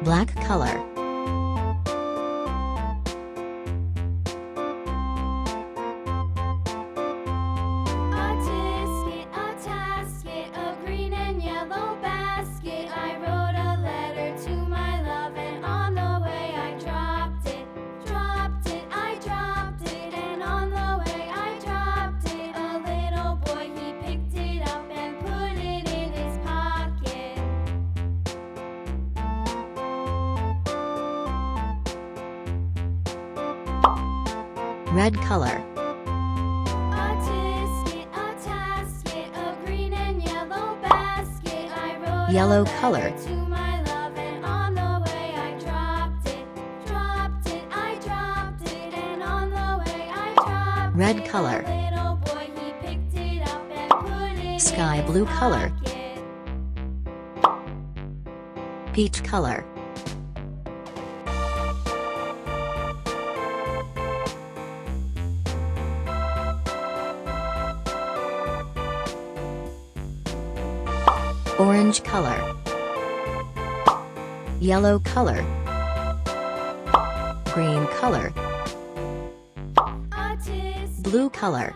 Black color. Red color. Yellow color. Red color. Sky blue color. Peach color. Orange color. Yellow color. Green color. Blue color.